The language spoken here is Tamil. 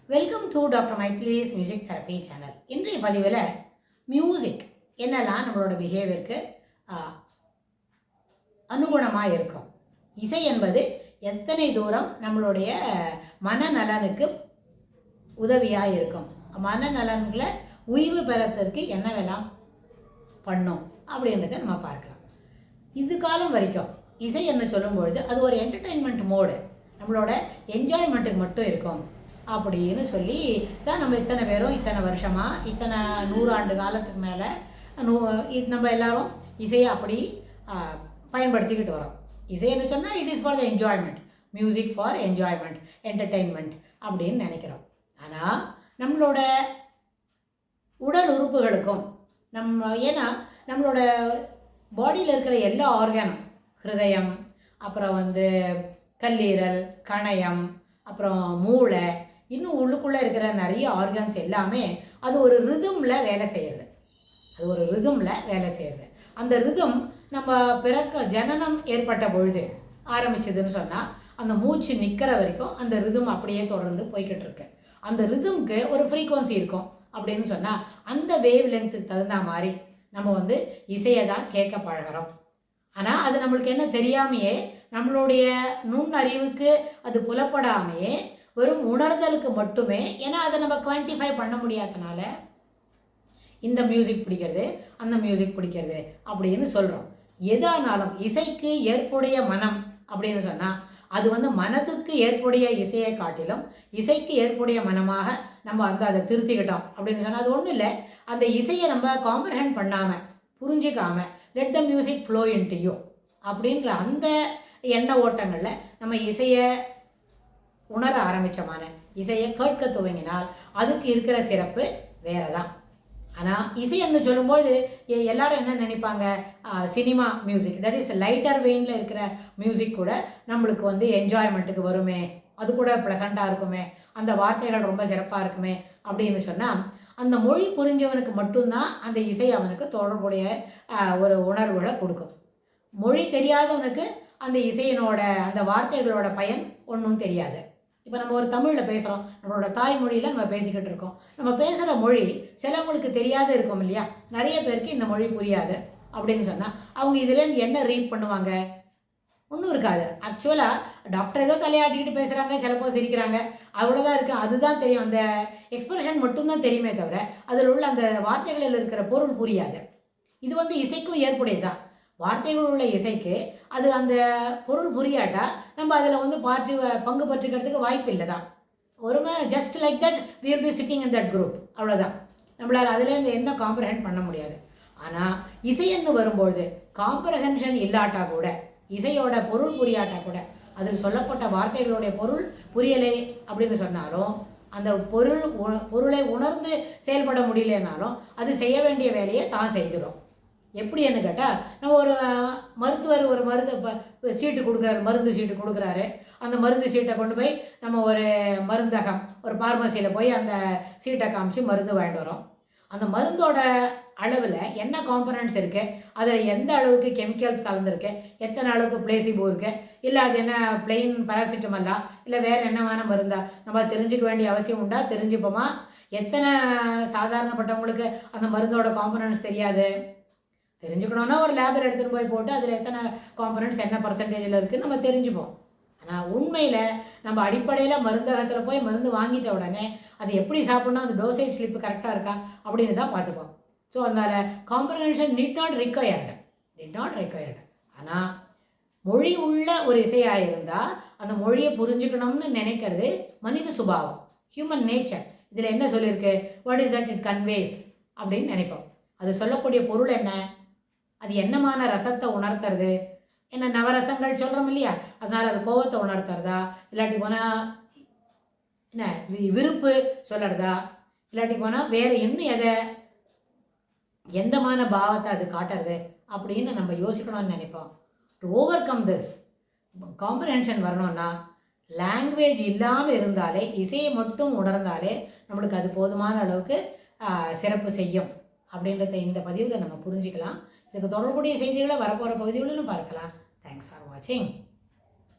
Welcome to doctor Maithili's music therapy channel. இன்றைய பதிவில் மியூசிக் என்னெல்லாம் நம்மளோட பிஹேவியருக்கு அனுகுணமாக இருக்கும், இசை என்பது எத்தனை தூரம் நம்மளுடைய மனநலனுக்கு உதவியாக இருக்கும், மனநலன்களை உய்வு பெறத்திற்கு என்னவெல்லாம் பண்ணும் அப்படின்றத நம்ம பார்க்கலாம். இது காலம் வரைக்கும் இசை என்ன சொல்லும்பொழுது அது ஒரு என்டர்டெயின்மெண்ட் மோடு, நம்மளோட என்ஜாய்மெண்ட்டுக்கு மட்டும் இருக்கும் அப்படின்னு சொல்லி தான் நம்ம இத்தனை பேரும் இத்தனை வருஷமாக இத்தனை 100 ஆண்டு காலத்துக்கு மேலே நம்ம எல்லாரும் இசையை அப்படி பயன்படுத்திக்கிட்டு வரோம். இசைன்னு சொன்னால் it is for the enjoyment, music for enjoyment, entertainment அப்படின்னு நினைக்கிறோம். ஆனால் நம்மளோட உடல் உறுப்புகளுக்கும் ஏன்னா நம்மளோட பாடியில் இருக்கிற எல்லா ஆர்கானும், ஹிருதயம், அப்புறம் கல்லீரல், கணையம், அப்புறம் மூளை, இன்னும் உள்ளுக்குள்ளே இருக்கிற நிறைய ஆர்கன்ஸ் எல்லாமே அது ஒரு ரிதமில் வேலை செய்கிறது. அந்த ரிதம் நம்ம ஜனனம் ஏற்பட்ட பொழுது ஆரம்பிச்சதுன்னு சொன்னால் அந்த மூச்சு நிற்கிற வரைக்கும் அந்த ரிதம் அப்படியே தொடர்ந்து போய்கிட்டு இருக்கு. அந்த ரிதம்க்கு ஒரு ஃப்ரீக்வன்சி இருக்கும் அப்படின்னு சொன்னால் அந்த வேவ் லென்த்துக்கு தகுந்த மாதிரி நம்ம இசையை தான் கேட்க பழகிறோம். ஆனால் அது நம்மளுக்கு என்ன தெரியாமையே, நம்மளுடைய நுண்ணறிவுக்கு அது புலப்படாமையே வெறும் உணர்தலுக்கு மட்டுமே, ஏன்னா அதை நம்ம குவான்டிஃபை பண்ண முடியாதனால இந்த மியூசிக் பிடிக்கிறது அந்த மியூசிக் பிடிக்கிறது அப்படின்னு சொல்கிறோம். எதானாலும் இசைக்கு ஏற்புடைய மனம் அப்படின்னு சொன்னால் அது மனதுக்கு ஏற்புடைய இசையை காட்டிலும் இசைக்கு ஏற்புடைய மனமாக நம்ம அதை திருத்திக்கிட்டோம் அப்படின்னு சொன்னால் அது ஒன்றும் இல்லை. அந்த இசையை நம்ம காம்ப்ரஹெண்ட் பண்ணாமல் புரிஞ்சிக்காமல் let the music flow into you அப்படின்ற அந்த எண்ண ஓட்டங்களில் நம்ம இசையை உணர ஆரம்பித்தமான இசையை கேட்க துவங்கினால் அதுக்கு இருக்கிற சிறப்பு வேறு தான். ஆனால் இசைன்னு சொல்லும்போது எல்லாரும் என்ன நினைப்பாங்க, cinema music, that is lighter வெயினில் இருக்கிற மியூசிக் கூட நம்மளுக்கு என்ஜாய்மெண்ட்டுக்கு வருமே, அது கூட ப்ளசண்ட்டாக இருக்குமே, அந்த வார்த்தைகள் ரொம்ப சிறப்பாக இருக்குமே அப்படின்னு சொன்னால் அந்த மொழி புரிஞ்சவனுக்கு மட்டும்தான் அந்த இசை அவனுக்கு தொடர்புடைய ஒரு உணர்வுகளை கொடுக்கும். மொழி தெரியாதவனுக்கு அந்த இசையினோட அந்த வார்த்தைகளோட பயன் ஒன்றும் தெரியாது. இப்போ நம்ம ஒரு தமிழில் பேசுகிறோம், நம்மளோட தாய்மொழியில் நம்ம பேசிக்கிட்டு இருக்கோம். நம்ம பேசுகிற மொழி சிலவங்களுக்கு தெரியாத இருக்கும் இல்லையா, நிறைய பேருக்கு இந்த மொழி புரியாது அப்படின்னு சொன்னால் அவங்க இதுலேருந்து என்ன ரீட் பண்ணுவாங்க, ஒன்றும் இருக்காது. ஆக்சுவலாக டாக்டர் ஏதோ தலையாட்டிக்கிட்டு பேசுகிறாங்க, சிலப்போ சிரிக்கிறாங்க, அவ்வளோதான் இருக்குது, அதுதான் தெரியும், அந்த எக்ஸ்பிரஷன் மட்டும்தான் தெரியுமே தவிர அதில் உள்ள அந்த வார்த்தைகளில் இருக்கிற பொருள் புரியாது. இது இசைக்கும் ஏற்புடையதான். வார்த்தைகள் உள்ள இசைக்கு அது அந்த பொருள் புரியாட்டா நம்ம அதில் பங்கு பற்றிக்கிறதுக்கு வாய்ப்பு இல்லை தான். ஒருமே just like that we will be sitting in that group, அவ்வளோதான். நம்மளால் அதுலேருந்து என்ன காம்ப்ரஹெண்ட் பண்ண முடியாது. ஆனால் இசைன்னு வரும்பொழுது காம்ப்ரஹென்ஷன் இல்லாட்டா கூட, இசையோட பொருள் புரியாட்டா கூட, அதில் சொல்லப்பட்ட வார்த்தைகளுடைய பொருள் புரியலை அப்படின்னு சொன்னாலும் அந்த பொருளை உணர்ந்து செயல்பட முடியலனாலும் அது செய்ய வேண்டிய வேலையை தான் செய்துடும். எப்படின்னு கேட்டால், நம்ம ஒரு மருத்துவர் ஒரு சீட்டு கொடுக்குறாரு, மருந்து சீட்டு கொடுக்குறாரு. அந்த மருந்து சீட்டை கொண்டு போய் நம்ம ஒரு மருந்தகம், ஒரு ஃபார்மசியில் போய் அந்த சீட்டை காமிச்சு மருந்து வாங்கிட்டு வரோம். அந்த மருந்தோட அளவில் என்ன காம்பனன்ட்ஸ் இருக்குது, அதில் எந்த அளவுக்கு கெமிக்கல்ஸ் கலந்துருக்கு, எத்தனை அளவுக்கு பிளேசிபோ இருக்குது, இல்லை அது என்ன பிளெயின் பேராசிட்டமல்லா, இல்லை வேறு என்னவான மருந்தா, நம்ம தெரிஞ்சுக்க வேண்டிய அவசியம் உண்டா? தெரிஞ்சுப்போமா? எத்தனை சாதாரணப்பட்டவங்களுக்கு அந்த மருந்தோட காம்பனன்ட்ஸ் தெரியாது. தெரிஞ்சுக்கணுன்னா ஒரு லேபில் எடுத்துகிட்டு போய் போட்டு அதில் எத்தனை காம்பனன்ட்ஸ் என்ன பர்சன்டேஜில் இருக்குதுன்னு நம்ம தெரிஞ்சுப்போம். ஆனால் உண்மையில் நம்ம அடிப்படையில் மருந்தகத்தில் போய் மருந்து வாங்கிட்ட உடனே அது எப்படி சாப்பிட்ணும், அந்த டோசேஜ் ஸ்லிப்பு கரெக்டாக இருக்கா அப்படின்னு தான் பார்த்துப்போம். ஸோ அதனால் காம்ப்ரஹென்ஷன் நீட் நாட் ரிக்வயர்டு. ஆனால் மொழி உள்ள ஒரு இசையாக இருந்தால் அந்த மொழியை புரிஞ்சுக்கணும்னு நினைக்கிறது மனித சுபாவம், ஹியூமன் நேச்சர். இதில் என்ன சொல்லியிருக்கு, what is that it conveys அப்படின்னு நினைப்போம். அது சொல்லக்கூடிய பொருள் என்ன, அது என்னமான ரசத்தை உணர்த்துறது, என்ன நவரசங்கள் சொல்கிறோம் இல்லையா, அதனால் அது கோபத்தை உணர்த்துறதா, இல்லாட்டி போனால் என்ன விருப்பு சொல்கிறதா, இல்லாட்டி போனால் வேறு இன்னும் எந்தமான பாவத்தை அது காட்டுறது அப்படின்னு நம்ம யோசிக்கணும்னு நினைப்போம். To over come this comprehension வரணும்னா லாங்குவேஜ் இல்லாமல் இருந்தாலே, இசையை மட்டும் உணர்ந்தாலே நம்மளுக்கு அது போதுமான அளவுக்கு சிறப்பு செய்யும் அப்படின்றத இந்த பதிவில் நம்ம புரிஞ்சுக்கலாம். இதுக்கு தொடர்புடைய செய்திகளை வரப்போகிற பகுதிகளிலும் பார்க்கலாம். தேங்க்ஸ் ஃபார் வாட்சிங்.